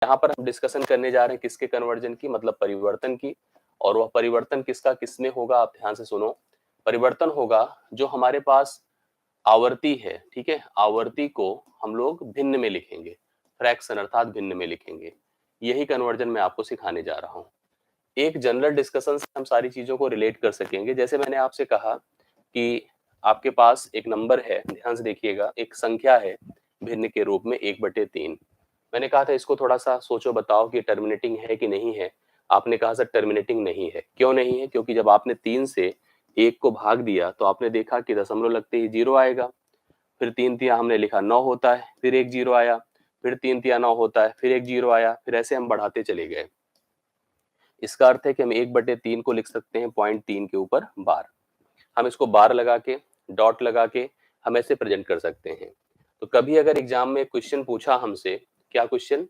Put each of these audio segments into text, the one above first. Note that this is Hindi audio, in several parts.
यहाँ पर हम डिस्कशन करने जा रहे हैं किसके कन्वर्जन की, मतलब परिवर्तन की। और वह परिवर्तन किसका किसमें होगा, आप ध्यान से सुनो। परिवर्तन होगा जो हमारे पास आवर्ती है, ठीक है, आवर्ती को हम लोग भिन्न में लिखेंगे, फ्रैक्शन अर्थात भिन्न में लिखेंगे। यही कन्वर्जन मैं आपको सिखाने जा रहा हूँ। एक जनरल डिस्कशन से हम सारी चीजों को रिलेट कर सकेंगे। जैसे मैंने आपसे कहा कि आपके पास एक नंबर है, ध्यान से देखिएगा, एक संख्या है भिन्न के रूप में 1/3। मैंने कहा था इसको थोड़ा सा सोचो, बताओ कि टर्मिनेटिंग है कि नहीं है। आपने कहा सर टर्मिनेटिंग नहीं है। क्यों नहीं है? क्योंकि जब आपने 3 से 1 को भाग दिया तो आपने देखा कि दशमलव लगते ही 0 आएगा। फिर 3 तिया हमने लिखा 9 होता है, फिर एक 0 आया, फिर 3 तिया 9 होता है, फिर एक 0 आया, फिर ऐसे हम बढ़ाते चले गए। इसका अर्थ है कि हम 1/3 को लिख सकते हैं 0.3 के ऊपर बार। हम इसको बार लगा के, डॉट लगा के हम ऐसे प्रेजेंट कर सकते हैं। तो कभी अगर एग्जाम में क्वेश्चन पूछा हमसे, क्या क्वेश्चन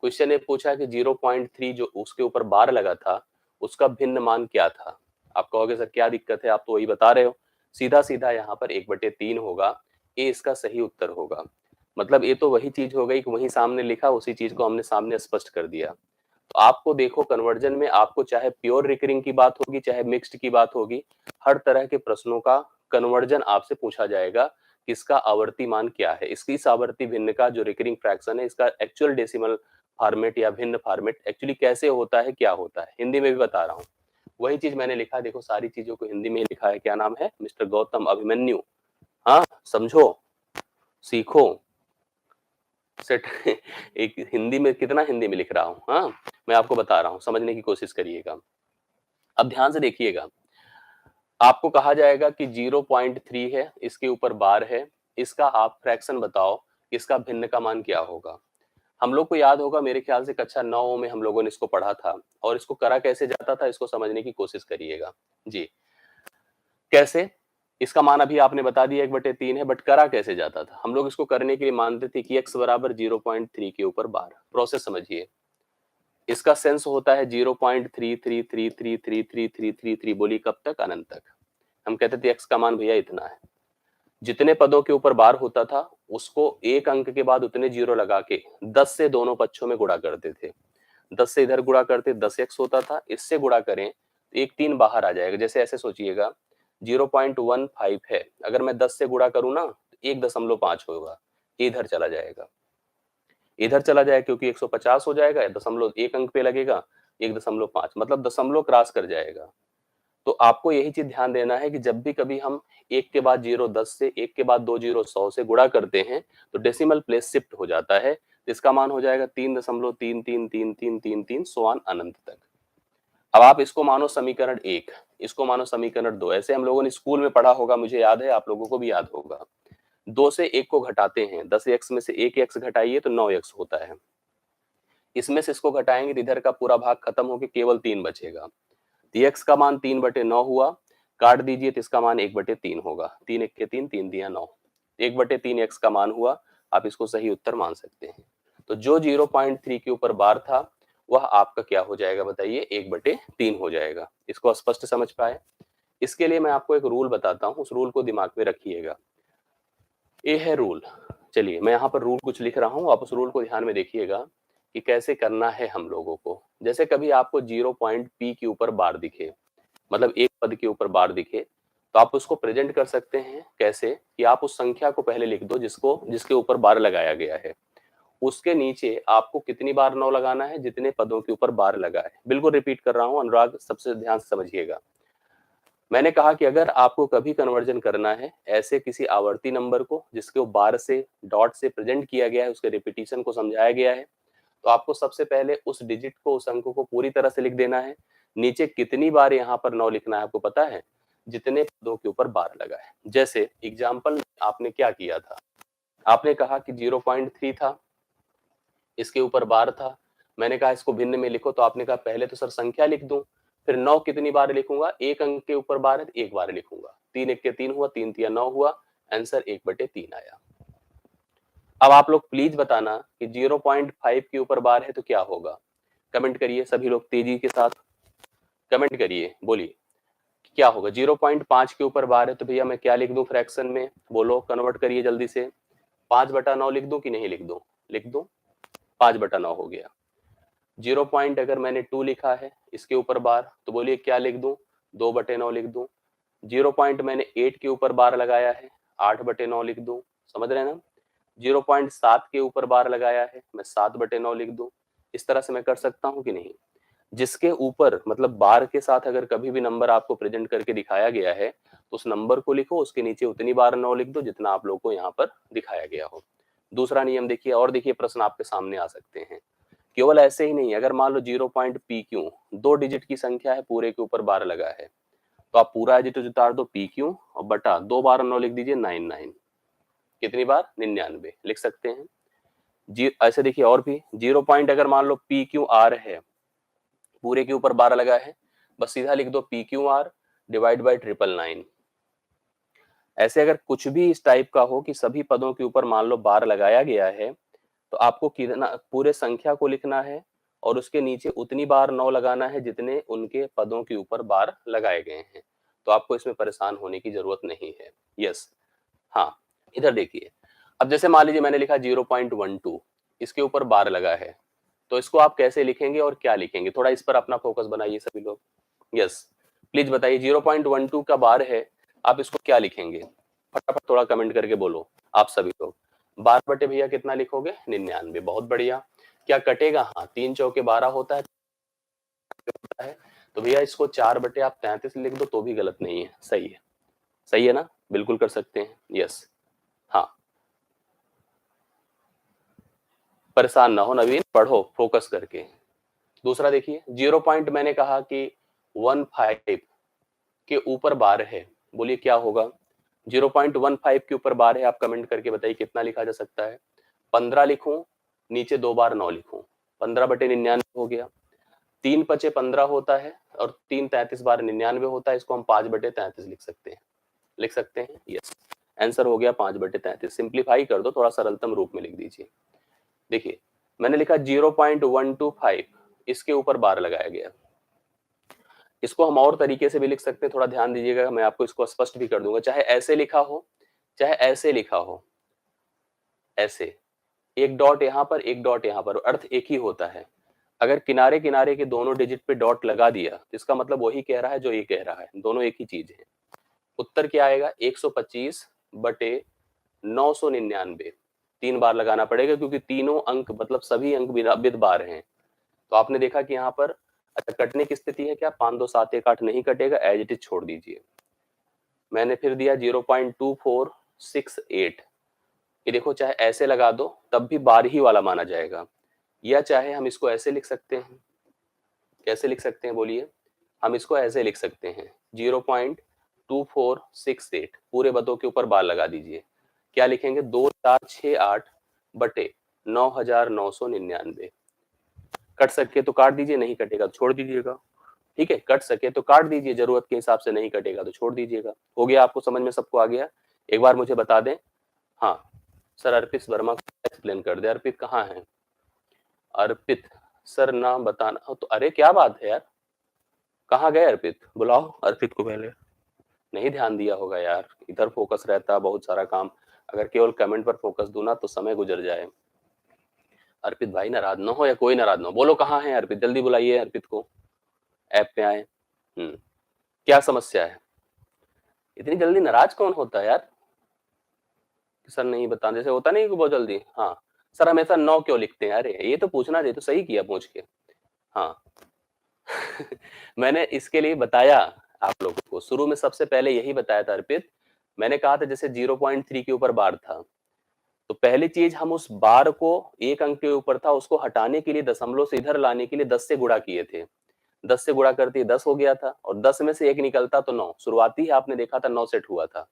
क्वेश्चन ने पूछा कि 0.3 जो उसके ऊपर बार लगा था उसका भिन्न मान क्या था, आप कहोगे सर क्या दिक्कत है, आप तो वही बता रहे हो। सीधा सीधा यहाँ पर 1/3 होगा, ये इसका सही उत्तर होगा। मतलब ये तो वही चीज हो गई कि वही सामने लिखा, उसी चीज को हमने सामने स्पष्ट कर दिया। तो आपको देखो कन्वर्जन में आपको चाहे प्योर रिकरिंग की बात होगी चाहे मिक्स्ड की बात होगी, हर तरह के प्रश्नों का कन्वर्जन आपसे पूछा जाएगा। इसका आवर्ती मान क्या है, इसकी इस आवर्ती भिन्न का जो रिकरिंग फ्रैक्शन है इसका एक्चुअल डेसिमल फॉर्मेट या भिन्न फॉर्मेट एक्चुअली कैसे होता है, क्या होता है, हिंदी में भी बता रहा हूँ। वही चीज मैंने लिखा, देखो सारी चीजों को हिंदी में ही लिखा है। क्या नाम है? मिस्टर गौतम अभिमन्यु। हाँ, समझो, सीखो, सेट एक हिंदी में कितना हिंदी में लिख रहा हूँ। हाँ, मैं आपको बता रहा हूँ, समझने की कोशिश करिएगा। अब ध्यान से देखिएगा, आपको कहा जाएगा कि 0.3 है, इसके ऊपर बार है, इसका आप फ्रैक्शन बताओ, इसका भिन्न का मान क्या होगा। हम लोग को याद होगा, मेरे ख्याल से कक्षा 9 में हम लोगों ने इसको पढ़ा था। और इसको करा कैसे जाता था, इसको समझने की कोशिश करिएगा जी। कैसे? इसका मान अभी आपने बता दिया 1/3 है, बट करा कैसे जाता था? हम लोग इसको करने के लिए मानते थे कि x बराबर 0.3 के ऊपर बार। प्रोसेस समझिए, इसका सेंस होता है 0.3333333333 बोली कब तक? अनंत तक। हम कहते थे x का मान भैया इतना है। जितने पदों के ऊपर बार होता था उसको एक अंक के बाद उतने जीरो लगा के 10 से दोनों पक्षों में गुणा करते थे। 10 से इधर गुणा करते 10x होता था, इससे गुणा करें तो एक 3 बाहर आ जाएगा। जैसे ऐसे सोचिएगा 0.15 है, अगर मैं 10 से गुणा करूं ना तो 1.5 होगा, इधर चला जाएगा, इधर चला जाएगा क्योंकि 150 हो जाएगा, दशमलव एक अंक पे लगेगा 1.5 मतलब दशमलव क्रॉस कर जाएगा। तो आपको यही चीज ध्यान देना है कि जब भी कभी हम एक के बाद 0 10 से, एक के बाद 2 0 100 से गुणा करते हैं तो डेसिमल प्लेस शिफ्ट हो जाता है। इसका मान हो जाएगा 3.333333 सोआन अनंत तक। अब आप इसको मानो समीकरण 1, इसको मानो समीकरण 2, ऐसे हम लोगों ने स्कूल में पढ़ा होगा, मुझे याद है, आप लोगों को भी याद होगा। 2 से 1 को घटाते हैं, 10x में से 1 x घटाइए तो 9x होता है। इसमें से इसको घटाएंगे तो इधर का पूरा भाग खत्म होकर केवल 3 बचेगा। x का मान 3/9 हुआ, काट दीजिए तो इसका मान 1/3 होगा। 3 1 के 3, 3 दिया 9, 1/3 x का मान हुआ। आप इसको सही उत्तर मान सकते हैं। तो जो 0.3 के ऊपर बार था वह आपका क्या हो जाएगा बताइए? 1/3 हो जाएगा। इसको स्पष्ट समझ पाए? इसके लिए मैं आपको एक रूल बताता हूँ, उस रूल को दिमाग में रखिएगा। ये है रूल। चलिए मैं यहाँ पर रूल कुछ लिख रहा हूँ, आप उस रूल को ध्यान में देखिएगा कि कैसे करना है हम लोगों को। जैसे कभी आपको 0.p के ऊपर बार दिखे, मतलब एक पद के ऊपर बार दिखे, तो आप उसको प्रेजेंट कर सकते हैं कैसे कि आप उस संख्या को पहले लिख दो जिसके ऊपर बार लगाया गया है। उसके नीचे आपको कितनी बार 9 लगाना है? जितने पदों के ऊपर बार लगा है। बिल्कुल रिपीट कर रहा हूं, अनुराग सबसे ध्यान से समझिएगा। मैंने कहा कि अगर आपको कभी कन्वर्जन करना है ऐसे किसी आवर्ती नंबर को जिसके बार से डॉट से प्रेजेंट किया गया है, उसके रिपीटिशन को समझाया गया है, तो आपको सबसे पहले उस डिजिट को, उस अंक को पूरी तरह से लिख देना है। नीचे कितनी बार यहाँ पर 9 लिखना है आपको पता है? जितने पदों के ऊपर बार लगा है। जैसे एग्जाम्पल आपने क्या किया था, आपने कहा कि 0.3 था, इसके ऊपर बार था, मैंने कहा इसको भिन्न में लिखो, तो आपने कहा पहले तो सर संख्या लिख दूं, फिर 9 कितनी बार लिखूंगा? एक अंक के ऊपर बार है तो एक बार लिखूंगा। 3 1 के 3 हुआ, 3 तिया 9 हुआ, आंसर 1/3 आया। अब आप लोग प्लीज बताना कि 0.5 के ऊपर बार है तो क्या होगा? कमेंट करिए सभी लोग तेजी के साथ, कमेंट करिए, बोलिए क्या होगा? 0.5 के ऊपर बार है तो भैया मैं क्या लिख दूं फ्रैक्शन में? बोलो, कन्वर्ट करिए जल्दी से। 5/9 लिख दूं कि नहीं लिख दूं? लिख दूं, 5/9 हो गया। 0 पॉइंट अगर मैंने 2 लिखा है इसके ऊपर बार, तो बोलिए क्या लिख दूं, 2/9 लिख दूं। 0 पॉइंट मैंने 8 के ऊपर बार लगाया है, 8/9 लिख दूं। समझ रहे हैं ना? 0.7 के ऊपर बार लगाया है, मैं 7/9 लिख दूं। इस तरह से मैं कर सकता हूं कि नहीं? जिसके ऊपर मतलब बार के साथ अगर कभी भी नंबर आपको प्रेजेंट करके दिखाया गया है, तो उस नंबर को लिखो, उसके नीचे उतनी बार 9 लिख दो जितना आप लोगों को यहाँ पर दिखाया गया हो। दूसरा नियम देखिए, और देखिए प्रश्न आपके सामने आ सकते हैं। केवल ऐसे ही नहीं, अगर मान लो 0.pq 2 डिजिट की संख्या है, पूरे के ऊपर बार लगा है, तो आप पूरा एज इट इज उतार दो pq और बटा 2 बार 9 लिख दीजिए 99। कितनी बार? 99 लिख सकते हैं जी। ऐसे देखिए और भी 0 पॉइंट अगर मान लो pqr है, पूरे के ऊपर 12 लगा है, बस सीधा लिख दो pqr डिवाइड बाई 999। ऐसे अगर कुछ भी इस टाइप का हो कि सभी पदों के ऊपर मान लो बार लगाया गया है, तो आपको कितना पूरे संख्या को लिखना है और उसके नीचे उतनी बार 9 लगाना है जितने उनके पदों के ऊपर बार लगाए गए हैं। तो आपको इसमें परेशान होने की जरूरत नहीं है। यस, हाँ। इधर देखिए, अब जैसे मान लीजिए मैंने लिखा 0.12, इसके ऊपर बार लगा है, तो इसको आप कैसे लिखेंगे और क्या लिखेंगे? थोड़ा इस पर अपना फोकस बनाइए सभी लोग। यस, प्लीज बताइए 0.12 का बार है, आप इसको क्या लिखेंगे? फटाफट थोड़ा कमेंट करके बोलो आप सभी लोग। 12 बटे भैया कितना लिखोगे? 99। बहुत बढ़िया। क्या कटेगा? हाँ, 3 चौके 12 होता है, तो भैया इसको 4 बटे आप 33 लिख दो तो भी गलत नहीं है, सही है। सही है ना? बिल्कुल कर सकते हैं। यस, हाँ। परेशान ना हो नवीन, पढ़ो फोकस करके। दूसरा देखिए, 0 पॉइंट मैंने कहा कि 15 के ऊपर बार है, बोलिए क्या होगा? 0.15 के ऊपर बार है, आप कमेंट करके बताइए कितना लिखा जा सकता है? 15 लिखूं, नीचे 2 बार 9 लिखूं, 15/99 हो गया। 3×5 = 15 होता है और 3 33 बार 99 होता है, इसको हम 5/33 लिख सकते हैं। लिख सकते हैं? यस, आंसर हो गया 5/33। सिंप्लीफाई कर दो, थोड़ा सरलतम रूप में लिख दीजिए। देखिए मैंने लिखा 0.125, इसके ऊपर बार लगाया गया। इसको हम और तरीके से भी लिख सकते हैं, थोड़ा ध्यान दीजिएगा, मैं आपको इसको स्पष्ट भी कर दूंगा। चाहे ऐसे लिखा हो, चाहे ऐसे लिखा हो, ऐसे एक डॉट यहाँ पर, एक डॉट यहाँ पर, अर्थ एक ही होता है। अगर किनारे किनारे के दोनों डिजिट पे डॉट लगा दिया तो इसका मतलब वही कह रहा है जो ये कह रहा है, दोनों एक ही चीज है। उत्तर क्या आएगा? 125/999। 3 बार लगाना पड़ेगा क्योंकि तीनों अंक मतलब सभी अंक विद बार हैं। तो आपने देखा कि यहाँ पर अच्छा कटने की स्थिति है क्या? 5 2 7 1 8 नहीं कटेगा, एज इट इज छोड़ दीजिए। मैंने फिर दिया 0.2468, ये देखो चाहे ऐसे लगा दो तब भी बार ही वाला माना जाएगा, या चाहे हम इसको ऐसे लिख सकते हैं। कैसे लिख सकते हैं बोलिए? हम इसको ऐसे लिख सकते हैं 0.2468, पूरे बतों के ऊपर बार लगा दीजिए। क्या लिखेंगे? 2468/9,999। कट सके तो काट दीजिए, नहीं कटेगा तो छोड़ दीजिएगा। ठीक है, कट सके तो काट दीजिए, जरूरत के हिसाब से नहीं कटेगा तो छोड़ दीजिएगा। हो गया? आपको समझ में सबको आ गया? एक बार मुझे बता दें। हाँ सर, अर्पित वर्मा को एक्सप्लेन कर दे। अर्पित कहाँ है? अर्पित सर नाम बताना। तो अरे क्या बात है यार, कहाँ गए अर्पित? बुलाओ अर्पित को पहले। नहीं ध्यान दिया होगा यार, इधर फोकस रहता बहुत सारा काम, अगर केवल कमेंट पर फोकस दूं ना तो समय गुजर जाए। अर्पित भाई नाराज ना हो या कोई नाराज ना हो, बोलो कहाँ है अर्पित? जल्दी बुलाइए अर्पित को, ऐप पे आए। क्या समस्या है? इतनी जल्दी नाराज कौन होता है यार? सर नहीं बता, जैसे होता नहीं कि बहुत जल्दी। हाँ सर, हमेशा 9 क्यों लिखते हैं? अरे ये तो पूछना चाहिए, तो सही किया पूछ के। हाँ मैंने इसके लिए बताया आप लोगों को, शुरू में सबसे पहले यही बताया था अर्पित। मैंने कहा था जैसे 0.3 के ऊपर बार था, तो पहली चीज हम उस बार को, एक अंक के ऊपर था, उसको हटाने के लिए दशमलव से इधर लाने के लिए 10 से गुणा किए थे। 10 से गुणा करते ही 10 हो गया था, और 10 में से एक निकलता तो 9। शुरुआती ही आपने देखा था 9 सेट हुआ था।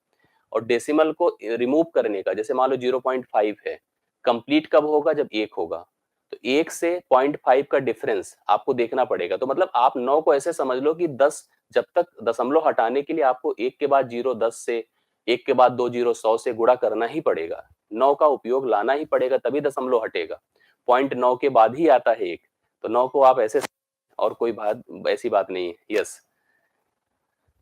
और डेसिमल को रिमूव करने का, जैसे मान लो 0.5 है, कंप्लीट कब होगा? जब 1 होगा। तो 1 से 0.5 का डिफरेंस आपको देखना पड़ेगा। तो मतलब आप 9 को ऐसे समझ लो कि 10, जब तक दशमलव हटाने के लिए आपको 1 के बाद 0 10 से, 1 के बाद 2 0 100 से गुणा करना ही पड़ेगा। 9 का उपयोग लाना ही पड़ेगा, तभी दशमलव हटेगा। 0.9 के बाद ही आता है 1। तो 9 को आप ऐसे, और कोई बात ऐसी बात नहीं है। यस,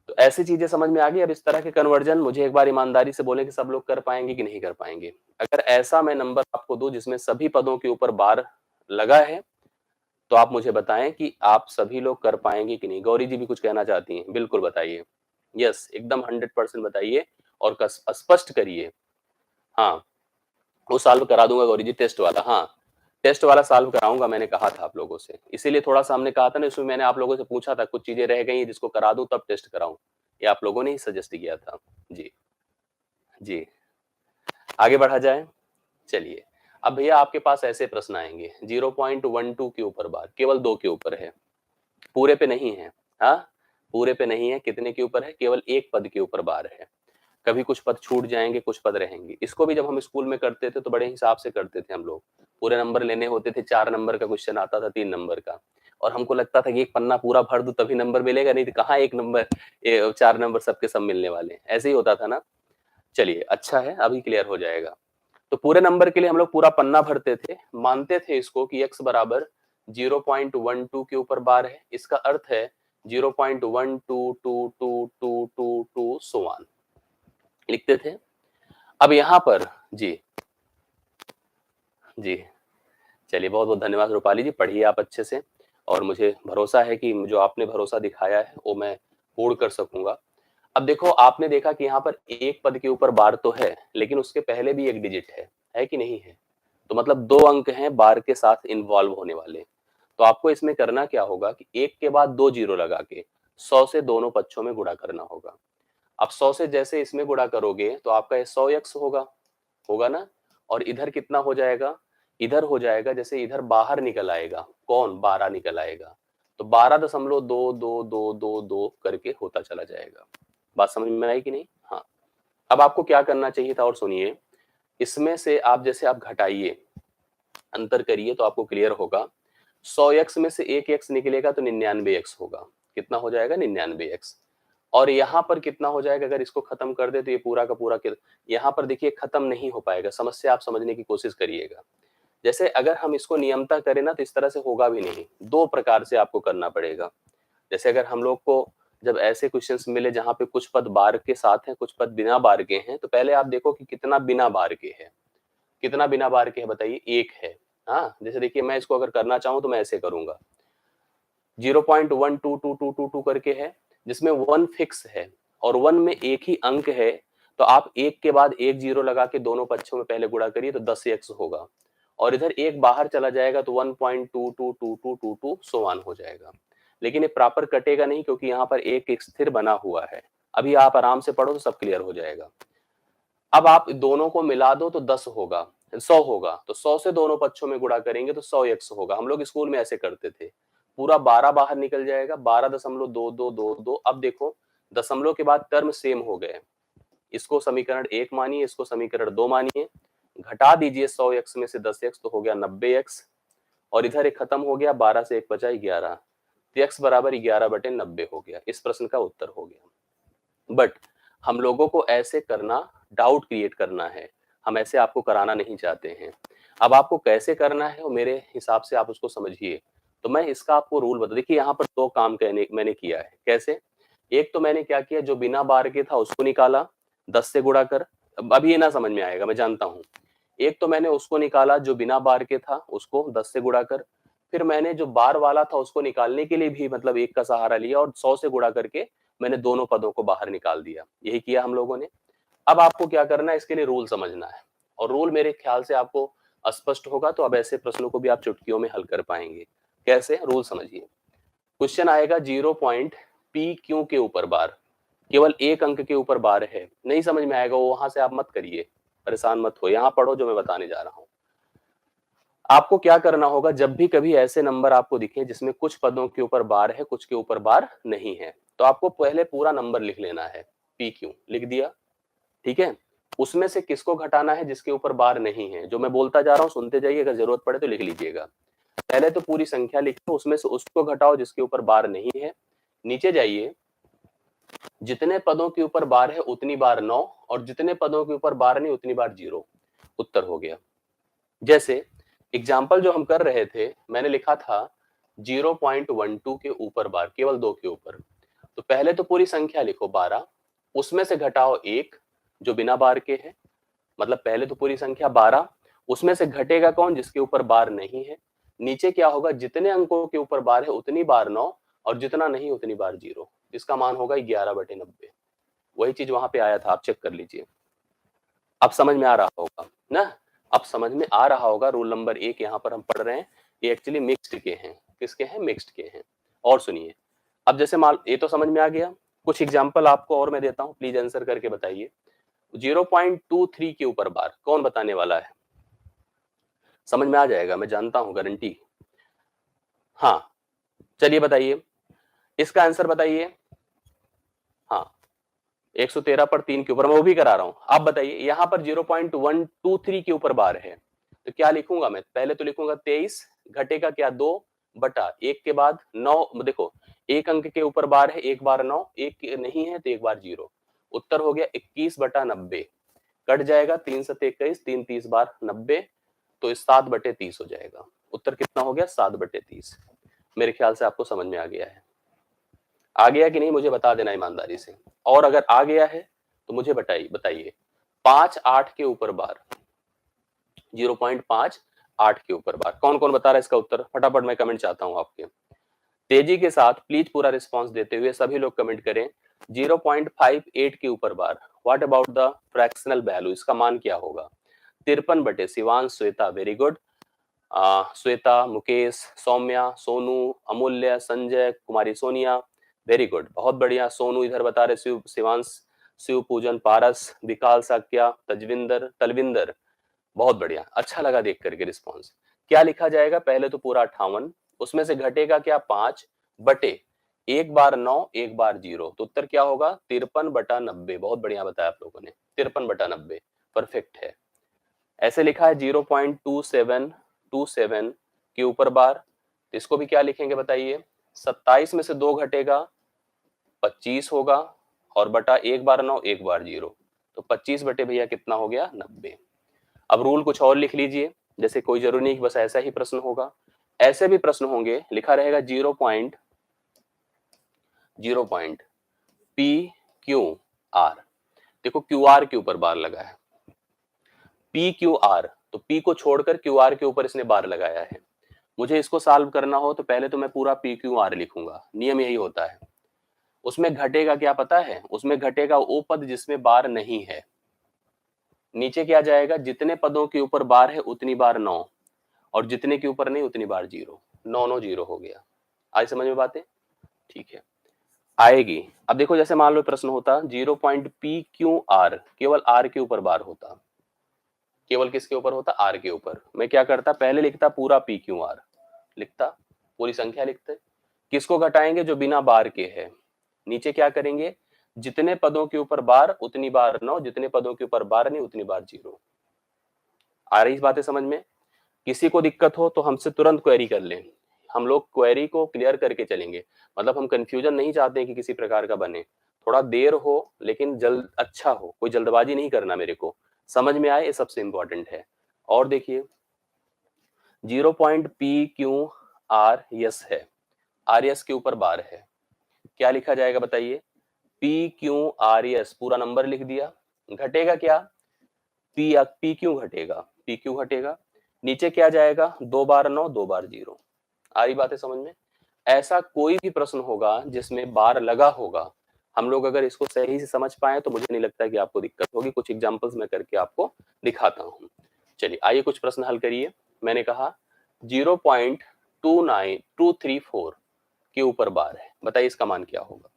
तो ऐसी चीजें समझ में आ गई। अब इस तरह के कन्वर्जन मुझे एक बार ईमानदारी से बोले कि सब लोग कर पाएंगे कि नहीं कर पाएंगे? अगर ऐसा मैं नंबर आपको दूं जिसमें सभी पदों के ऊपर बार लगा है, तो आप मुझे बताएं कि आप सभी लोग कर पाएंगे कि नहीं। गौरी जी भी कुछ कहना चाहती हैं, बिल्कुल बताइए। यस, एकदम 100% बताइए और स्पष्ट करिए। हाँ, वो सॉल्व करा दूंगा गौरी जी, टेस्ट वाला। हाँ, टेस्ट वाला सॉल्व कराऊंगा, मैंने कहा था आप लोगों से, इसीलिए थोड़ा सा हमने कहा था ना, इसमें मैंने आप लोगों से पूछा था कुछ चीजें रह गई जिसको करा दूं तब टेस्ट कराऊं, ये आप लोगों ने ही सजेस्ट किया था। जी जी, आगे बढ़ा जाए। चलिए, अब भैया आपके पास ऐसे प्रश्न आएंगे 0.12 के ऊपर बार, केवल 2 के ऊपर है, पूरे पे नहीं है। हाँ, पूरे पे नहीं है, कितने के ऊपर है, केवल एक पद के ऊपर बार है। कभी कुछ पद छूट जाएंगे, कुछ पद रहेंगे। इसको भी जब हम स्कूल में करते थे तो बड़े हिसाब से करते थे हम लोग, पूरे नंबर लेने होते थे, 4 नंबर का क्वेश्चन आता था, 3 नंबर का, और हमको लगता था कि एक पन्ना पूरा भर दूं तभी नंबर मिलेगा, नहीं तो कहाँ एक नंबर 4 नंबर सबके सब मिलने वाले हैं, ऐसे ही होता था ना। चलिए, अच्छा है, अभी क्लियर हो जाएगा। तो पूरे नंबर के लिए हम लोग पूरा पन्ना भरते थे, मानते थे इसको कि x बराबर 0.12 के ऊपर बार है, इसका अर्थ है 0.122222 सो ऑन, लिखते थे। अब यहाँ पर जी जी, चलिए, बहुत बहुत धन्यवाद रूपाली जी, पढ़िए आप अच्छे से, और मुझे भरोसा है कि जो आपने भरोसा दिखाया है वो मैं पूर्ण कर सकूंगा। अब देखो, आपने देखा कि यहाँ पर एक पद के ऊपर बार तो है, लेकिन उसके पहले भी एक डिजिट है कि नहीं है? तो मतलब 2 अंक हैं बार के साथ इन्वॉल्व होने वाले। तो आपको इसमें करना क्या होगा कि एक के बाद 2 जीरो लगा के 100 से दोनों पक्षों में गुणा करना होगा। अब 100 से जैसे इसमें गुणा करोगे तो आपका ये 100x होगा ना, और इधर कितना हो जाएगा, इधर हो जाएगा, जैसे इधर बाहर निकल आएगा कौन, 12 निकल आएगा, तो 12.2222 करके होता चला जाएगा। बात समझ में आई कि नहीं? हाँ, अब आपको क्या करना चाहिए था, और सुनिए, इसमें से आप जैसे आप घटाइए, अंतर करिए तो आपको क्लियर होगा। 100x में से एक x निकलेगा तो 99x होगा, कितना हो जाएगा, 99x। और यहाँ पर कितना हो जाएगा, अगर इसको खत्म कर दे तो ये पूरा का पूरा, यहाँ पर देखिए खत्म नहीं हो पाएगा, समस्या आप समझने की कोशिश करिएगा। जैसे अगर हम इसको नियमता करें ना तो इस तरह से होगा भी नहीं, 2 प्रकार से आपको करना पड़ेगा। जैसे अगर हम लोग को जब ऐसे क्वेश्चंस मिले जहां पे कुछ पद बार के साथ हैं, कुछ पद बिना बार के हैं, तो पहले आप देखो कि कितना बिना बार के है, कितना बिना बार के है, बताइए, एक है। हाँ, जैसे देखिए, मैं इसको अगर करना चाहूं तो मैं ऐसे करूंगा, 0.12222 करके है, जिसमें 1 फिक्स है और 1 में एक ही अंक है, तो आप एक के बाद एक जीरो लगा के दोनों पक्षों में पहले गुणा करिए तो 10x होगा, और इधर एक बाहर चला जाएगा तो 1.222222 सो ऑन हो जाएगा। लेकिन ये प्रॉपर कटेगा नहीं, क्योंकि यहाँ पर एक स्थिर बना हुआ है। अभी आप आराम से पढ़ो तो सब क्लियर हो जाएगा। अब आप दोनों को मिला दो तो 10 होगा, 100 होगा, तो 100 से दोनों पक्षों में गुणा करेंगे तो 100x होगा। हम लोग स्कूल में ऐसे करते थे, पूरा 12 बाहर निकल जाएगा, 12.2222। अब देखो, दशमलव के बाद टर्म सेम हो गए, इसको समीकरण 1 मानिए, इसको समीकरण 2 मानिए, घटा दीजिए 100x में से 10x तो हो गया 90x, और इधर एक खत्म हो गया, 12 से एक बचा 11, तो x बराबर 11/90 हो गया। इस प्रश्न का उत्तर हो गया। बट हम लोगों को ऐसे करना, डाउट क्रिएट करना है, हम ऐसे आपको कराना नहीं चाहते हैं। अब आपको कैसे करना है वो मेरे हिसाब से आप उसको समझिए। तो मैं इसका आपको रूल बता, देखिए यहाँ पर 2 काम मैंने किया है। कैसे? एक तो मैंने क्या किया, जो बिना बार के था उसको निकाला 10 से गुणा कर, अब ये ना समझ में आएगा, मैं जानता हूँ। एक तो मैंने उसको निकाला जो बिना बार के था, उसको 10 से गुणा कर, फिर मैंने जो बार वाला था उसको निकालने के लिए भी मतलब एक का सहारा लिया और 100 से गुणा करके मैंने दोनों पदों को बाहर निकाल दिया। यही किया हम लोगों ने। अब आपको क्या करना है, इसके लिए रूल समझना है, और रूल मेरे ख्याल से आपको स्पष्ट होगा, तो अब ऐसे प्रश्नों को भी आप चुटकियों में हल कर पाएंगे। कैसे? रूल समझिए। क्वेश्चन आएगा 0 पॉइंट पी क्यू के ऊपर बार, केवल एक अंक के ऊपर बार है, नहीं समझ में आएगा वो वहां से आप मत करिए, परेशान मत हो, यहां पढ़ो जो मैं बताने जा रहा हूं। आपको क्या करना होगा, जब भी कभी ऐसे नंबर आपको दिखे जिसमें कुछ पदों के ऊपर बार है, कुछ के ऊपर बार नहीं है, तो आपको पहले पूरा नंबर लिख लेना है, पी क्यू लिख दिया, ठीक है। उसमें से किसको घटाना है, जिसके ऊपर बार नहीं है। जो मैं बोलता जा रहा हूं सुनते जाइए, अगर जरूरत पड़े तो लिख लीजिएगा। पहले तो पूरी संख्या लिखो, उसमें से उसको घटाओ जिसके ऊपर बार नहीं है। नीचे जाइए, जितने पदों के ऊपर बार है उतनी बार 9, और जितने पदों के ऊपर बार नहीं उतनी बार 0। उत्तर हो गया। जैसे एग्जाम्पल जो हम कर रहे थे, मैंने लिखा था 0.12 के ऊपर बार, केवल 2 के ऊपर, तो पहले तो पूरी संख्या लिखो 12, उसमें से घटाओ 1 जो बिना बार के है, मतलब पहले तो पूरी संख्या 12, उसमें से घटेगा कौन, जिसके ऊपर बार नहीं है, नीचे क्या होगा, जितने अंकों के ऊपर बार है उतनी बार 9 और जितना नहीं उतनी बार 0, इसका मान होगा 11/90। वही चीज वहां पे आया था, आप चेक कर लीजिए। अब समझ में आ रहा होगा ना, अब समझ में आ रहा होगा। रूल नंबर 1 यहाँ पर हम पढ़ रहे हैं, ये एक्चुअली मिक्स्ड के हैं। किसके हैं? मिक्स्ड के हैं। और सुनिए, अब जैसे मान, ये तो समझ में आ गया। कुछ एग्जाम्पल आपको और मैं देता हूँ, प्लीज आंसर करके बताइए। 0.23 के ऊपर बार कौन बताने वाला है? समझ में आ जाएगा, मैं जानता हूं, गारंटी। हाँ, चलिए बताइए, इसका आंसर बताइए। हाँ, 113 पर 3 के ऊपर, मैं वो भी करा रहा हूं। आप बताइए, यहां पर 0.123 के ऊपर बार है, तो क्या लिखूंगा मैं? पहले तो लिखूंगा 23, घटेगा क्या 2 बटा 1 के बाद 9। देखो, एक अंक के ऊपर बार है, एक बार 9, एक नहीं है तो एक बार 0। उत्तर हो गया 21/90। कट जाएगा 3 7 21, 3 30 बार 90, तो 7/30 हो जाएगा। उत्तर कितना हो गया? 7/30। मेरे ख्याल से आपको समझ में आ गया है। आ गया कि नहीं मुझे बता देना ईमानदारी से, और अगर आ गया है तो मुझे बताइए 5/8 के ऊपर बार, 0.58 के ऊपर बार, कौन कौन बता रहा है इसका उत्तर? फटाफट मैं कमेंट चाहता हूं आपके, तेजी के साथ प्लीज पूरा रिस्पांस देते हुए सभी लोग कमेंट करें। 0.58 के ऊपर bar, what about the fractional value, इसका मान क्या होगा? 53 बटे Shivansh, Shweta, very good. Shweta, Mukesh, Saumya, Sonu, Amulya, Sanjay, Kumari Sonia, very good, बहुत बढ़िया। सोनू इधर बता रहे शिव, शिवांश, शिव पूजन, पारस, विकाल, साक्या, तजविंदर, तलविंदर, बहुत बढ़िया, अच्छा लगा देख करके रिस्पॉन्स। क्या लिखा जाएगा? पहले तो पूरा 58, उसमें से घटेगा क्या? 5 बटे एक बार 9, एक बार 0, तो उत्तर क्या होगा? 53/90। बहुत बढ़िया बताया आप लोगों ने, 53/90 परफेक्ट है। ऐसे लिखा है 0.2727 के ऊपर बार, तो इसको भी क्या लिखेंगे बताइए? 27 में से 2 घटेगा 25 होगा, और बटा एक बार 9, एक बार 0, तो 25 बटे भैया कितना हो गया? 90। अब रूल कुछ और लिख लीजिए, जैसे कोई जरूरी नहीं कि बस ऐसा ही प्रश्न होगा, ऐसे भी प्रश्न होंगे। लिखा रहेगा 0. PQR, देखो QR के ऊपर बार लगा है, PQR, तो P को छोड़कर QR के ऊपर इसने बार लगाया है। मुझे इसको सॉल्व करना हो तो पहले तो मैं पूरा PQR लिखूंगा, नियम यही होता है। उसमें घटेगा क्या पता है? उसमें घटेगा वो पद जिसमें बार नहीं है। नीचे क्या जाएगा? जितने पदों के ऊपर बार है उतनी बार 9, और जितने के ऊपर नहीं उतनी बार 0, 9 9 0 हो गया। आज समझ में बातें? ठीक है, आएगी। अब देखो, जैसे मान लो प्रश्न होता 0.PQR, केवल R के ऊपर बार होता, केवल किसके ऊपर होता? R के ऊपर। मैं क्या करता? पहले लिखता पूरा PQR, लिखता पूरी संख्या लिखते। किसको घटाएंगे? जो बिना बार के है। नीचे क्या करेंगे? जितने पदों के ऊपर बार उतनी बार 9, जितने पदों के ऊपर बार नहीं उतनी बार 0। आ रही बातें समझ में? किसी को दिक्कत हो तो हमसे तुरंत क्वेरी कर लें, हम लोग क्वेरी को क्लियर करके चलेंगे। मतलब हम कंफ्यूजन नहीं चाहते हैं कि किसी प्रकार का बने, थोड़ा देर हो लेकिन जल्द अच्छा हो, कोई जल्दबाजी नहीं करना, मेरे को समझ में आए, ये सबसे इंपॉर्टेंट है। और देखिए 0.PQR यस है, RS के ऊपर बार है, क्या लिखा जाएगा बताइए? PQRS पूरा नंबर लिख दिया। घटेगा क्या? P क्यों घटेगा? P क्यों घटेगा? नीचे क्या जाएगा? 2 बार 9, 2 बार 0। आ रही बातें समझ में? ऐसा कोई भी प्रश्न होगा जिसमें बार लगा होगा, हम लोग अगर इसको सही से समझ पाए तो मुझे नहीं लगता कि आपको दिक्कत होगी। कुछ एग्जांपल्स मैं करके आपको दिखाता हूं। चलिए आइए कुछ प्रश्न हल करिए। मैंने कहा 0.29234 के ऊपर बार है, बताइए इसका मान क्या होगा?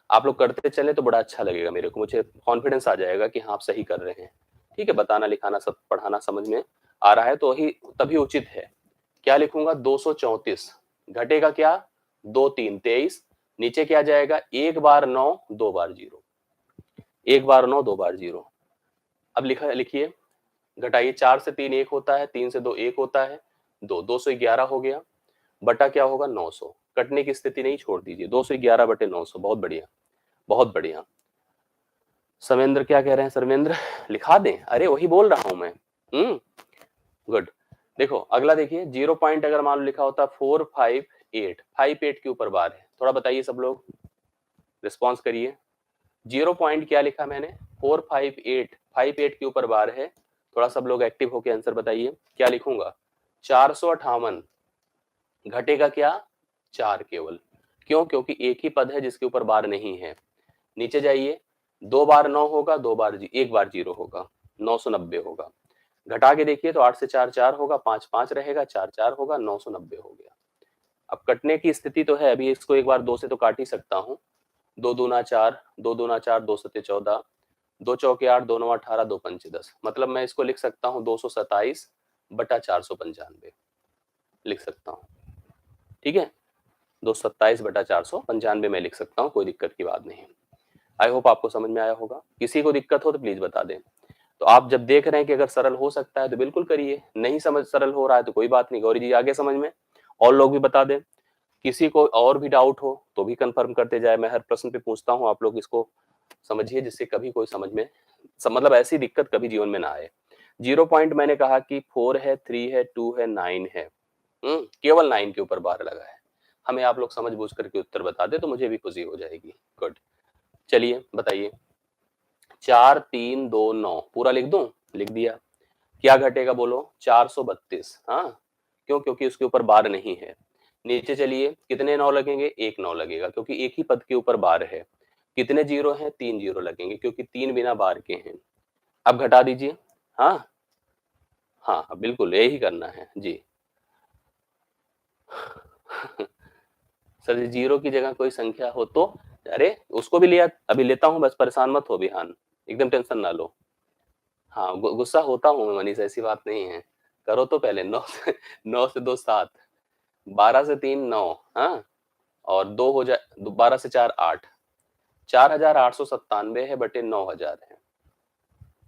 आप लोग करते चले तो बड़ा अच्छा लगेगा मेरे को, मुझे कॉन्फिडेंस आ जाएगा कि हाँ आप सही कर रहे हैं। ठीक है, बताना लिखाना सब पढ़ाना समझ में आ रहा है तो ही तभी उचित है। क्या लिखूंगा? 234, घटेगा क्या? 2 3 23, नीचे क्या जाएगा? एक बार 9, 2 बार 0, एक बार 9, 2 बार 0। अब लिखिए, घटाइए, 4 से 3 1 होता है, 3 से 2 1 होता है, 211 हो गया, बटा क्या होगा? 900। कटने की स्थिति नहीं, छोड़ दीजिए, 211 बटे 900। बहुत बढ़िया, बहुत बढ़िया। समेंद्र क्या कह रहे हैं? सर्वेंद्र लिखा दें? अरे वही बोल रहा हूं मैं। गुड। देखो अगला देखिए, 0 पॉइंट अगर मान लो लिखा होता 458, 58 के ऊपर बार है, थोड़ा बताइए सब लोग, रिस्पॉन्स करिए। 0 पॉइंट क्या लिखा मैंने? 458, 58 के ऊपर बार है, थोड़ा सब लोग एक्टिव होकर आंसर बताइए। क्या लिखूंगा? 458, घटेगा क्या? 4 केवल। क्यों? क्योंकि एक ही पद है जिसके ऊपर बार नहीं है। नीचे जाइए, 2 बार 9 होगा, 2 बार 1 बार 0 होगा, 990 होगा। घटा के देखिए तो 8 से 4 4 होगा, 5 5 रहेगा, 4 4 होगा, 990 हो गया। अब कटने की स्थिति तो है, अभी इसको एक बार 2 से तो काट ही सकता हूँ। 2 दूना 4, 2 दूना 4, 2 सत्ते 14, 2 चौके 8, 2 नौ 18, 2 पंचे 10। मतलब मैं इसको लिख सकता हूँ 227 बटा 495 लिख सकता हूँ। ठीक है, 227 बटा 495 में लिख सकता हूँ, कोई दिक्कत की बात नहीं। आई होप आपको समझ में आया होगा। किसी को दिक्कत हो तो प्लीज बता दें। तो आप जब देख रहे हैं कि अगर सरल हो सकता है तो बिल्कुल करिए, नहीं समझ सरल हो रहा है तो कोई बात नहीं, गौरी जी आगे समझ में। और लोग भी बता दें, किसी को और भी डाउट हो तो भी कंफर्म करते जाए। मैं हर प्रश्न पे पूछता हूँ, आप लोग इसको समझिए जिससे कभी कोई समझ में मतलब ऐसी दिक्कत कभी जीवन में ना आए। 0 पॉइंट मैंने कहा कि 4 है, 3 है, 2 है, 9 है। केवल 9 के ऊपर बार लगा है। हमें आप लोग समझ बूझ करके उत्तर बता दे तो मुझे भी खुशी हो जाएगी। गुड, चलिए बताइए। 4 3 2 9 पूरा लिख दूं? लिख दिया। क्या घटेगा बोलो? 432। हाँ, क्यों? क्योंकि उसके ऊपर बार नहीं है। नीचे चलिए, कितने 9 लगेंगे? एक 9 लगेगा क्योंकि एक ही पद के ऊपर बार है। कितने जीरो हैं? 3 जीरो लगेंगे क्योंकि 3 बिना बार के हैं। अब घटा दीजिए। हाँ हाँ हाँ, बिल्कुल यही करना है जी। सर जी, जीरो की जगह कोई संख्या हो तो? अरे उसको भी लिया, अभी लेता हूँ, बस परेशान मत हो बिहान, एकदम टेंशन ना लो। हाँ, गुस्सा होता हूँ मैं मनीष, ऐसी बात नहीं है। करो तो पहले। 9 से 2 7, 12 से 3 9, हाँ, और 2 हो जाए, 12 से 4 8, 4897 है बटे 9000 है।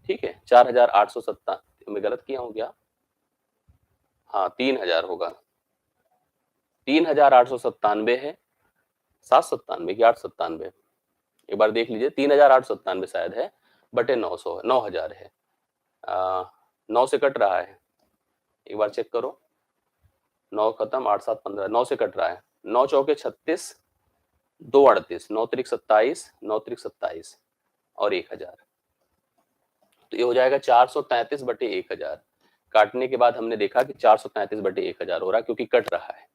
ठीक है, 4897 मैं गलत किया हूँ क्या? हाँ, 3000 होगा। 3897 है, 797 की 897, एक बार देख लीजिए। 3897 शायद है बटे 900, 9000 है। 9 से कट रहा है, एक बार चेक करो। 9 खत्म, 8 7 15, 9 से कट रहा है। 9 चौके 36, 2 38, 9 त्रिक 27, 9 त्रिक 27 और 1000। तो ये हो जाएगा 433 बटे 1000। काटने के बाद हमने देखा कि 433 बटे 1000 हो रहा है क्योंकि कट रहा है।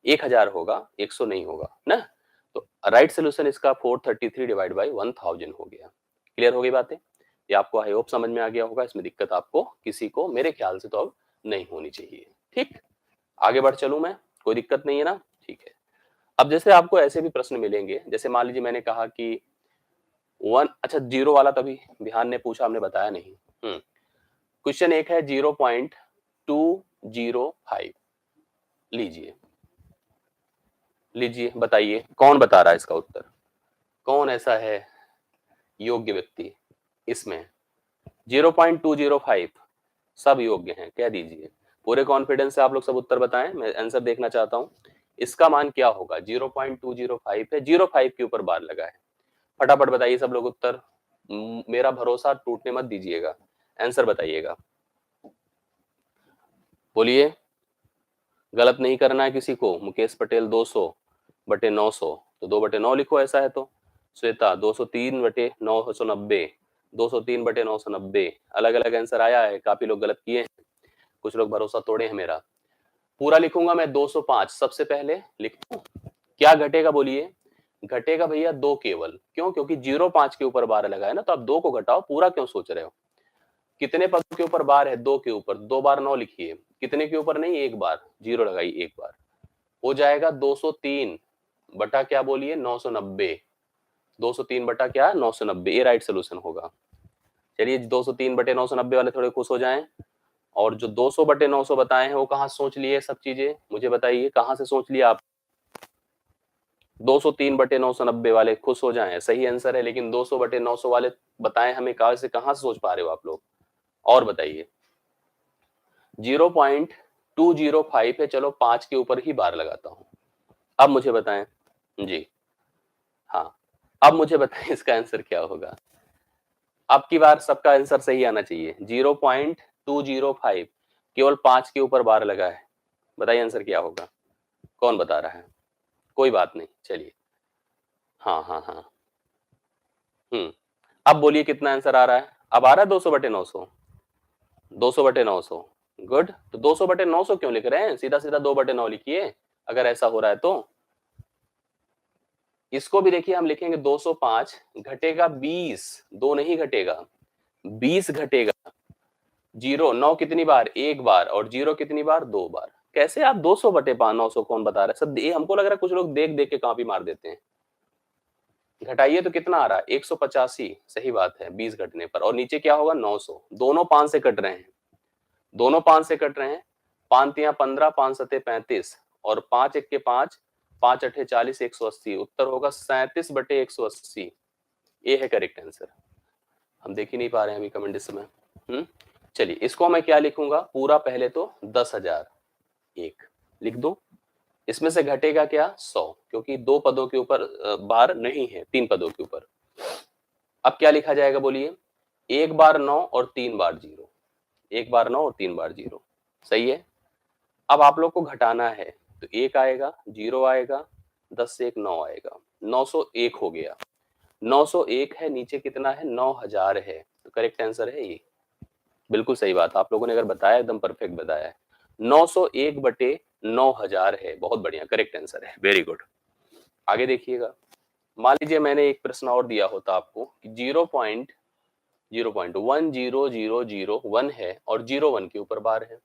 1000 होगा, 100 नहीं होगा ना। तो राइट सोल्यूशन इसका 433 डिवाइड बाई 1000 हो गया। क्लियर हो गई बातें? ये आपको आई होप समझ में आ गया होगा। इसमें दिक्कत आपको किसी को मेरे ख्याल से तो अब नहीं होनी चाहिए। ठीक, आगे बढ़ चलूं मैं? कोई दिक्कत नहीं है ना? ठीक है। अब जैसे आपको ऐसे भी प्रश्न मिलेंगे, जैसे मान लीजिए मैंने कहा कि 1, अच्छा जीरो वाला तभी बिहान ने पूछा, हमने बताया नहीं। क्वेश्चन एक है 0.205। लीजिए लीजिए, बताइए कौन बता रहा है इसका उत्तर? कौन ऐसा है योग्य व्यक्ति इसमें? 0.205 सब योग्य हैं, कह दीजिए। पूरे कॉन्फिडेंस से आप लोग सब उत्तर बताएं, मैं आंसर देखना चाहता हूं। इसका मान क्या होगा? 0.205 है, 05 के ऊपर बार लगा है। फटाफट बताइए सब लोग उत्तर। मेरा भरोसा टूटने मत दीजिएगा, आंसर बताइएगा। बोलिए, गलत नहीं करना है किसी को। मुकेश पटेल 200 बटे 900, तो 2 बटे 9 लिखो ऐसा है तो। श्वेता 203 बटे 990, 203 बटे 990। अलग अलग आंसर आया है, काफी लोग गलत किए हैं, कुछ लोग भरोसा तोड़े हैं मेरा। पूरा लिखूंगा मैं 205 सबसे पहले लिखूं। क्या घटेगा बोलिए? घटेगा भैया 2 केवल। क्यों? क्योंकि 05 के ऊपर बार लगा है ना, तो आप 2 को घटाओ, पूरा क्यों सोच रहे हो? कितने पदों के ऊपर बार है? 2 के ऊपर। 2 बार 9 लिखिए। कितने के ऊपर नहीं, एक बार। जीरो लगाइए एक बार, हो जाएगा 203 बटा क्या बोलिए? 990। 203 बटा क्या? 990। ये राइट सोल्यूशन होगा। चलिए 203 बटे 990 वाले थोड़े खुश हो जाएं। और जो 200 बटे 900 बताए हैं वो कहाँ सोच लिए सब चीजें? मुझे बताइए कहाँ से सोच लिया आप? 203 बटे 990 वाले खुश हो जाएं, सही आंसर है। लेकिन 200 बटे 900 वाले बताएं हमें, कहाँ से सोच पा रहे हो आप लोग? और बताइए। 0.205 है, चलो 5 के ऊपर ही बार लगाता हूं। अब मुझे बताएं जी। हाँ, अब मुझे बताएं इसका आंसर क्या होगा? अब की बार सबका आंसर सही आना चाहिए। 0.205 केवल 5 के ऊपर बार लगा है। बताइए आंसर क्या होगा? कौन बता रहा है? कोई बात नहीं, चलिए। हाँ हाँ हाँ। अब बोलिए कितना आंसर आ रहा है? अब आ रहा है 200 बटे 900। 200 बटे 900। गुड। तो 200 बटे 900 क्यों लिख रहे हैं? सीधा सीधा 2 बटे 9 लिखिए। अगर ऐसा हो रहा है तो इसको भी देखिए हम लिखेंगे 205 घटेगा 20, 2 नहीं घटेगा 20 घटेगा, 0 9 कितनी बार, एक बार, और 0 कितनी बार, 2 बार। कैसे आप 200 बटे 900 कौन बता रहा है सब, ये हमको लग रहा है कुछ लोग देख देख के कॉपी मार देते हैं। घटाइए तो कितना आ रहा है 185, सही बात है 20 घटने पर, और नीचे क्या होगा 900, दोनों 5 से कट रहे हैं, दोनों 5 से कट रहे हैं, 5 तिया 15, 5 सते 35 और 5 एक के 5, 5 अठे 40, 180, उत्तर होगा 37 बटे 180। ये है करेक्ट आंसर। हम देख ही नहीं पा रहे हैं अभी कमेंट इसमें। चलिए इसको मैं क्या लिखूंगा पूरा, पहले तो 10,000 एक लिख दो, इसमें से घटेगा क्या 100, क्योंकि 2 पदों के ऊपर बार नहीं है, 3 पदों के ऊपर। अब क्या लिखा जाएगा बोलिए, 1 बार 9 और 3 बार 0, 1 बार 9 और 3 बार 0, सही है। अब आप लोग को घटाना है तो 1 आएगा, 0 आएगा, 10 से 1 9 आएगा, 901 हो गया, 901 है, नीचे कितना है 9000 है, तो करेक्ट आंसर है ये। बिल्कुल सही बात, आप लोगों ने अगर बताया एकदम परफेक्ट बताया है, 901 बटे 9000 है, बहुत बढ़िया करेक्ट आंसर है, वेरी गुड। आगे देखिएगा, मान लीजिए मैंने एक प्रश्न और दिया होता आपको कि 0.10001 है और 01 के ऊपर बार है,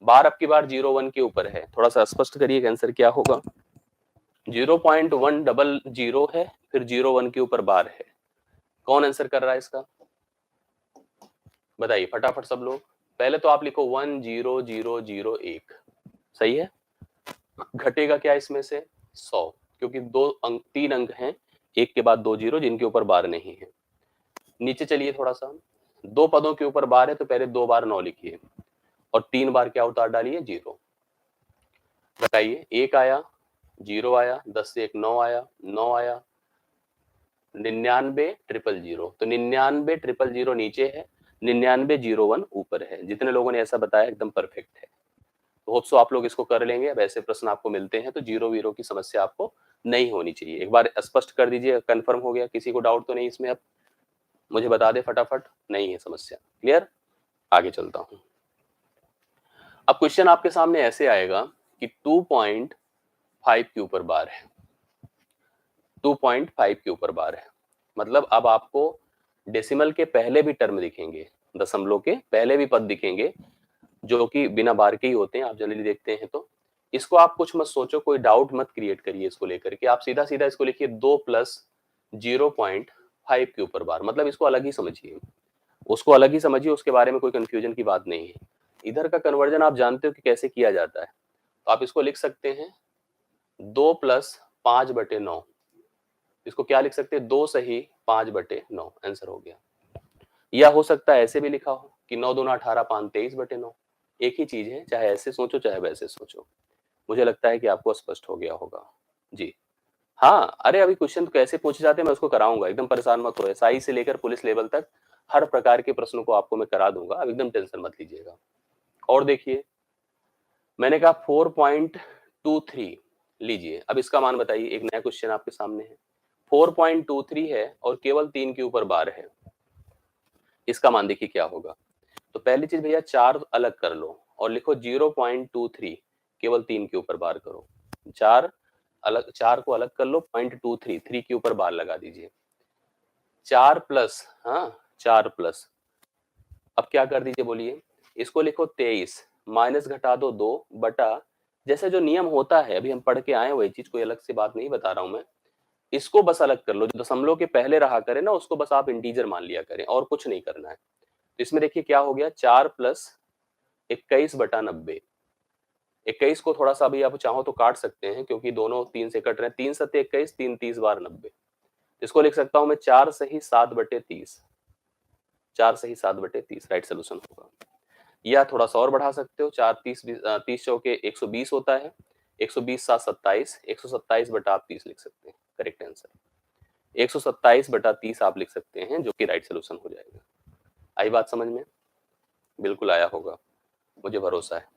बार अब की बार 01 के ऊपर है, थोड़ा सा स्पष्ट करिए आंसर क्या होगा। 0.100 है, फिर 01 के ऊपर बार है, कौन आंसर कर रहा है इसका बताइए फटाफट सब लोग। पहले तो आप लिखो 10001, सही है। घटेगा क्या इसमें से 100, क्योंकि 3 अंक हैं, एक के बाद 2 जीरो जिनके ऊपर बार नहीं है। नीचे चलिए थोड़ा सा, 2 पदों के ऊपर बार है तो पहले 2 बार 9 लिखिए और 3 बार क्या उतार डालिए 0। बताइए 1 आया, 0 आया, 10 से 1 9 आया, 9 आया, 99 000, तो 99 000 नीचे है, 99 01 ऊपर है। जितने लोगों ने ऐसा बताया एकदम परफेक्ट है, तो होप सो आप लोग इसको कर लेंगे। वैसे प्रश्न आपको मिलते हैं तो जीरो वीरो की समस्या आपको नहीं होनी चाहिए। एक बार स्पष्ट कर दीजिए, कंफर्म हो गया, किसी को डाउट तो नहीं इसमें, अब मुझे बता दे फटाफट, नहीं है समस्या, क्लियर। आगे चलता हूं। अब क्वेश्चन आपके सामने ऐसे आएगा कि 2.5 के ऊपर बार है, 2.5 के ऊपर बार है, मतलब अब आपको डेसिमल के पहले भी टर्म दिखेंगे, दशमलव के पहले भी पद दिखेंगे जो कि बिना बार के ही होते हैं, आप जनरली देखते हैं। तो इसको आप कुछ मत सोचो, कोई डाउट मत क्रिएट करिए इसको लेकर के, आप सीधा सीधा इसको लिखिए 2 + 0.5 के ऊपर बार, मतलब इसको अलग ही समझिए, उसको अलग ही समझिए, उसके बारे में कोई कंफ्यूजन की बात नहीं है। इधर का कन्वर्जन आप जानते हो कि कैसे किया जाता है, तो आप इसको लिख सकते हैं 2 + 5/9, इसको क्या लिख सकते हैं 2 सही 5/9, आंसर हो गया। या हो सकता है ऐसे भी लिखा हो कि 9 दूना 18, 5 23/9, एक ही चीज है, चाहे ऐसे सोचो चाहे वैसे सोचो। मुझे लगता है कि आपको स्पष्ट हो गया होगा जी। हाँ, अरे अभी क्वेश्चन कैसे पूछे जाते हैं मैं उसको कराऊंगा, एकदम परेशान मत हो, एसआई से लेकर पुलिस लेवल तक हर प्रकार के प्रश्नों को आपको मैं करा दूंगा, अब एकदम टेंशन मत लीजिएगा। और देखिए मैंने कहा 4.23 लीजिए, अब इसका मान बताइए, एक नया क्वेश्चन आपके सामने है, 4.23 है और केवल 3 के ऊपर बार है, इसका मान देखिए क्या होगा। तो पहली चीज भैया 4 अलग कर लो और लिखो 0.23, केवल 3 के ऊपर बार करो, 4 अलग, 4 को अलग कर लो, 0.23 3 के ऊपर बार लगा दीजिए, 4 प्लस, हाँ 4 प्लस, अब क्या कर दीजिए बोलिए, इसको लिखो 23, माइनस घटा दो 2 बटा, जैसे जो नियम होता है अभी हम पढ़ के आए वही चीज, कोई अलग से बात नहीं बता रहा हूं मैं, इसको बस अलग कर लो, जो दशमलव के पहले रहा करे ना उसको बस आप इंटीजर मान लिया करें और कुछ नहीं करना है। तो इसमें देखिए क्या हो गया, 4 + 21/90, 21 को थोड़ा सा अभी आप चाहो तो काट सकते हैं क्योंकि दोनों 3 से कट रहे हैं, 3 सत्ते 21, 3 30 बार 90, इसको लिख सकता हूं मैं 4 सही 7/30, 4 सही 7/30 राइट सोल्यूशन होगा। या थोड़ा सा और बढ़ा सकते हो, 4 30 30 चौके 120 होता है, 120 7 27, 127 बटा आप 30 लिख सकते हैं, करेक्ट आंसर 127 बटा 30 आप लिख सकते हैं, जो कि राइट सोल्यूशन हो जाएगा। आई बात समझ में, बिल्कुल आया होगा, मुझे भरोसा है।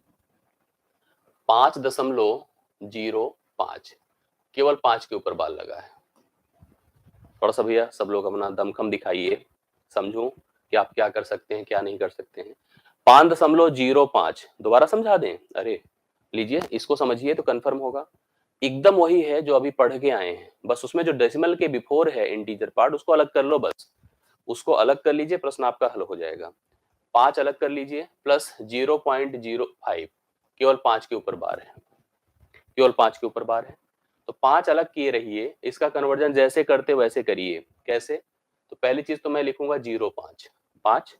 5.05, केवल 5 के ऊपर बाल लगा है। थोड़ा सा भैया सब लोग अपना दमखम दिखाइए, समझूं कि आप क्या कर सकते हैं क्या नहीं कर सकते हैं। 5.05, दोबारा समझा दें, अरे लीजिए इसको समझिए तो कंफर्म होगा। एकदम वही है जो अभी पढ़ के आए हैं, बस उसमें जो डेसिमल के बिफोर है इंटीजर पार्ट उसको अलग कर लो, बस उसको अलग कर लीजिए, प्रश्न आपका हल हो जाएगा। 5 अलग कर लीजिए प्लस 0.05, केवल 5 के ऊपर बार है, केवल 5 के ऊपर बार है। तो 5 अलग किए रहिए, इसका कन्वर्जन जैसे करते वैसे करिए। कैसे? तो पहली चीज तो मैं लिखूंगा 0.5, 5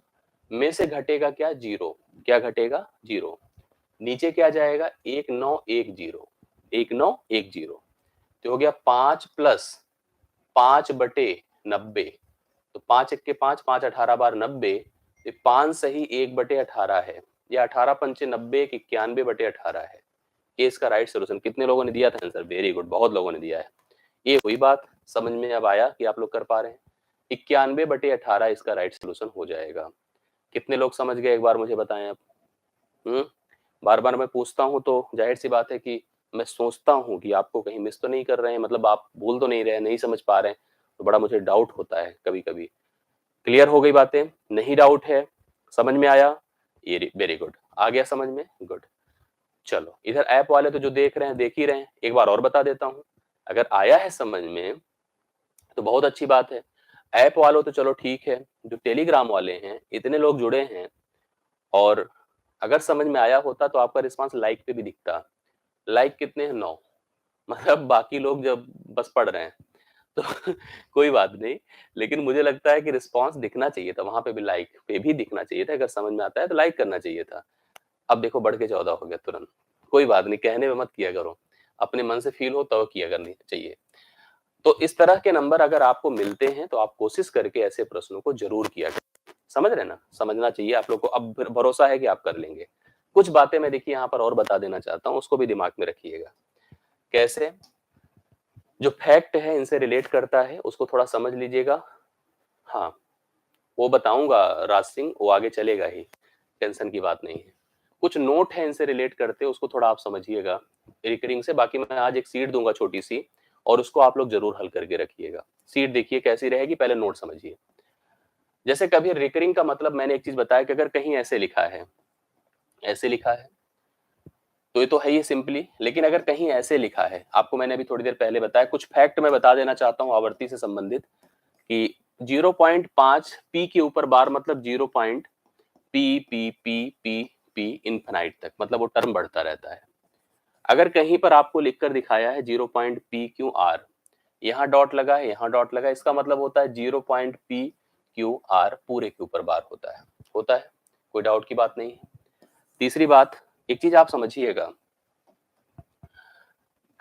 में से घटेगा क्या? 0। क्या घटेगा? 0। नीचे क्या जाएगा? 1910, 1910 तो हो गया 5 प्लस 5/90। तो 5 1 के 5, 5 18 बार 90, 5 सही 1/18 है, या 18 पंचे 90, 91/18 है। ये इसका राइट सोल्यूशन। कितने लोगों ने दिया था आंसर? वेरी गुड, बहुत लोगों ने दिया है। ये हुई बात, समझ में अब आया कि आप लोग कर पा रहे हैं। 91/18 इसका राइट सोल्यूशन हो जाएगा। कितने लोग समझ गए एक बार मुझे बताएं आप? बार बार मैं पूछता हूं तो जाहिर सी बात है कि मैं सोचता हूं कि आपको कहीं मिस तो नहीं कर रहे हैं, मतलब आप भूल तो नहीं रहे, नहीं समझ पा रहे हैं, तो बड़ा मुझे डाउट होता है कभी कभी। क्लियर हो गई बातें? नहीं डाउट है? समझ में आया? ये वेरी गुड, आ गया समझ में? गुड। चलो इधर ऐप वाले तो जो देख रहे हैं देख ही रहे हैं, एक बार और बता देता हूं। अगर आया है समझ में तो बहुत अच्छी बात है। ऐप वालों तो चलो ठीक है, जो टेलीग्राम वाले हैं इतने लोग जुड़े हैं, और अगर समझ में आया होता तो आपका रिस्पांस लाइक पे भी दिखता। लाइक कितने हैं? 9। मतलब बाकी लोग जब बस पढ़ रहे हैं तो कोई बात नहीं, लेकिन मुझे लगता है कि रिस्पांस दिखना चाहिए था, वहां पे भी लाइक पे भी दिखना चाहिए था। अगर समझ में आता है तो लाइक करना चाहिए था। अब देखो बढ़ के 14 हो गया तुरंत। कोई बात नहीं, कहने में मत किया करो, अपने मन से फील हो तो किया करनी चाहिए। तो इस तरह के नंबर अगर आपको मिलते हैं तो आप कोशिश करके ऐसे प्रश्नों को जरूर किया करें। समझ रहे ना? समझना चाहिए आप लोग को। अब भरोसा है कि आप कर लेंगे। कुछ बातें मैं देखिए यहाँ पर और बता देना चाहता हूँ, उसको भी दिमाग में रखिएगा। कैसे? जो फैक्ट है इनसे रिलेट करता है, उसको थोड़ा समझ लीजिएगा। हाँ, वो बताऊंगा राज सिंह, वो आगे चलेगा ही, टेंशन की बात नहीं है। कुछ नोट है इनसे रिलेट करते, उसको थोड़ा आप समझिएगा रिकरिंग से। बाकी मैं आज एक सीट दूंगा छोटी सी, और उसको आप लोग जरूर हल करके रखिएगा। सीट देखिए कैसी रहेगी, पहले नोट समझिए। जैसे कभी रिकरिंग का मतलब मैंने एक चीज बताया कि अगर कहीं ऐसे लिखा है, ऐसे लिखा है तो ये तो है ही सिंपली, लेकिन अगर कहीं ऐसे लिखा है, आपको मैंने अभी थोड़ी देर पहले बताया, कुछ फैक्ट मैं बता देना चाहता हूं आवर्ती से संबंधित, कि 0.5 पी के ऊपर बार मतलब 0. P P P P P infinite तक, मतलब वो टर्म बढ़ता रहता है। अगर कहीं पर आपको लिखकर दिखाया है 0.PQR, यहाँ डॉट लगा है, यहाँ डॉट लगा है, इसका मतलब होता है 0.PQR पूरे के ऊपर बार होता है। होता है, कोई डाउट की बात नहीं है। तीसरी बात, एक चीज आप समझिएगा,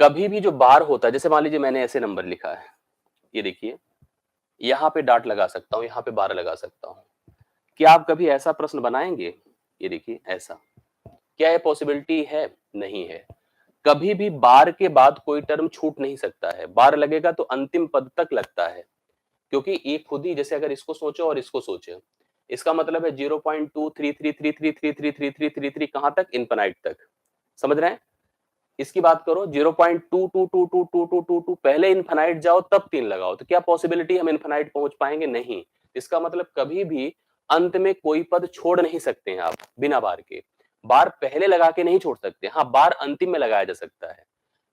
कभी भी जो बार होता है, जैसे मान लीजिए मैंने ऐसे नंबर लिखा है, ये देखिए, यहाँ पे डॉट लगा सकता हूँ, यहाँ पे बार लगा सकता हूँ। क्या आप कभी ऐसा प्रश्न बनाएंगे? ये देखिए ऐसा, क्या ये पॉसिबिलिटी है? नहीं है। कभी भी बार के बाद कोई टर्म छूट नहीं सकता है। बार लगेगा तो अंतिम पद तक लगता है, क्योंकि ये खुद ही, जैसे अगर इसको सोचो और इसको सोचो, इसका मतलब है 0.23333333333 कहां तक? इनफाइनाइट तक। समझ रहे हैं? इसकी बात करो 0.2222222 पहले इनफाइनाइट जाओ तब 3 लगाओ, तो क्या पॉसिबिलिटी हम इनफाइनाइट पहुंच पाएंगे? नहीं। इसका मतलब कभी भी अंत में कोई पद छोड़ नहीं सकते हैं आप बिना बार के। बार पहले लगा के नहीं छोड़ सकते, हाँ बार अंतिम में लगाया जा सकता है।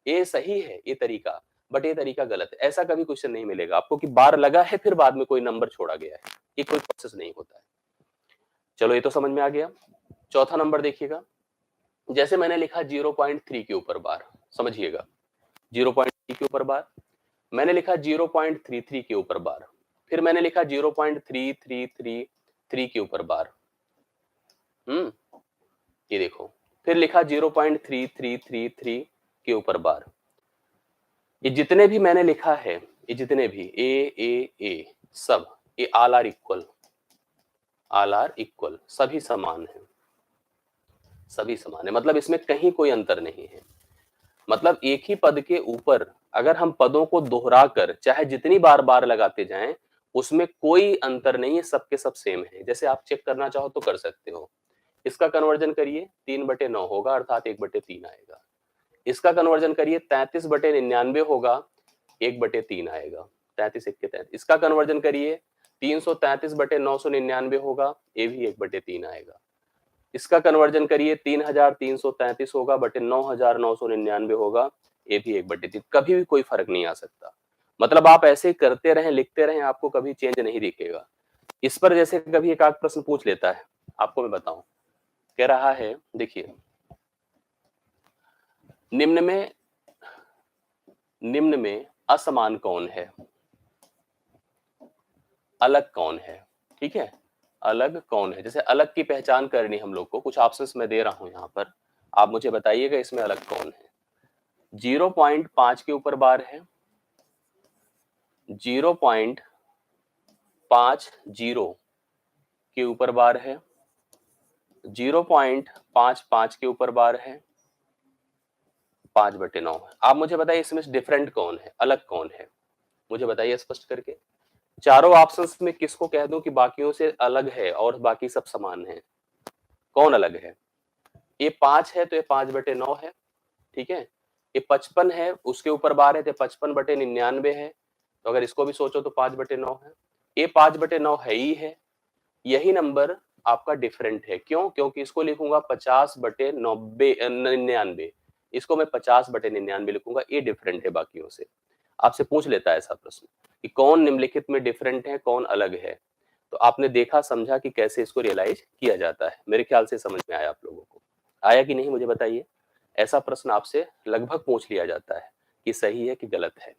ये सही है ये तरीका, बट ये तरीका गलत है। ऐसा कभी क्वेश्चन नहीं मिलेगा आपको कि बार लगा है फिर बाद में कोई नंबर छोड़ा गया है, ये कोई प्रोसेस नहीं होता है। चलो ये तो समझ में आ गया। चौथा नंबर देखिएगा, जैसे मैंने लिखा 0.3 के ऊपर बार, समझिएगा 0.3 के ऊपर बार, मैंने लिखा 0.33 के ऊपर बार, फिर मैंने लिखा 0.3333 के ऊपर बार। ये देखो, फिर लिखा 0.3333 के ऊपर बार। ये जितने भी मैंने लिखा है, ये जितने भी ए सब, ये all are equal, all are equal, सभी समान है, सभी समान है, मतलब इसमें कहीं कोई अंतर नहीं है। मतलब एक ही पद के ऊपर अगर हम पदों को दोहरा कर चाहे जितनी बार बार लगाते जाएं, उसमें कोई अंतर नहीं है, सबके सब सेम है। जैसे आप चेक करना चाहो तो कर सकते हो। इसका कन्वर्जन करिए, 3/9 होगा अर्थात 1/3 आएगा। इसका कन्वर्जन करिए, 33/99 होगा, 1/3 आएगा। 33 1 के 33। इसका कन्वर्जन करिए, 333/999 होगा, ये भी 1/3 आएगा। इसका कन्वर्जन करिए 3333 होगा बटे 9999 होगा, ये भी 1/3, कभी भी कोई फर्क नहीं आ सकता। मतलब आप ऐसे करते रहें, लिखते रहें, आपको कभी चेंज नहीं दिखेगा। इस पर जैसे कभी एक आध प्रश्न पूछ लेता है, आपको मैं बताऊं, कह रहा है देखिए, निम्न में असमान कौन है, अलग कौन है, ठीक है, अलग कौन है। जैसे अलग की पहचान करनी हम लोग को, कुछ ऑप्शंस मैं दे रहा हूं यहाँ पर, आप मुझे बताइएगा इसमें अलग कौन है। 0.5 के ऊपर बार है, 0.50 के ऊपर बार है, 0.55 के ऊपर बार है, 5/9 है। आप मुझे बताइए इसमें डिफरेंट कौन है, अलग कौन है, मुझे बताइए स्पष्ट करके। चारों ऑप्शंस में किसको कह दूं कि बाकियों से अलग है और बाकी सब समान है, कौन अलग है। ये 5 है तो ये 5/9 है, ठीक है। ये 55 है, उसके ऊपर बार है तो 55/99 है, तो अगर इसको भी सोचो तो 5/9 है। ये 5/9 है ही है, यही नंबर आपका डिफरेंट है। क्यों? क्योंकि इसको लिखूंगा 50/99, इसको मैं 50/99 लिखूंगा, ये डिफरेंट है बाकियों से। आपसे पूछ लेता है ऐसा प्रश्न कि कौन निम्नलिखित में डिफरेंट है, कौन अलग है, तो आपने देखा समझा कि कैसे इसको रियलाइज किया जाता है। मेरे ख्याल से समझ में आया आप लोगों को, आया कि नहीं मुझे बताइए। ऐसा प्रश्न आपसे लगभग पूछ लिया जाता है कि सही है कि गलत है।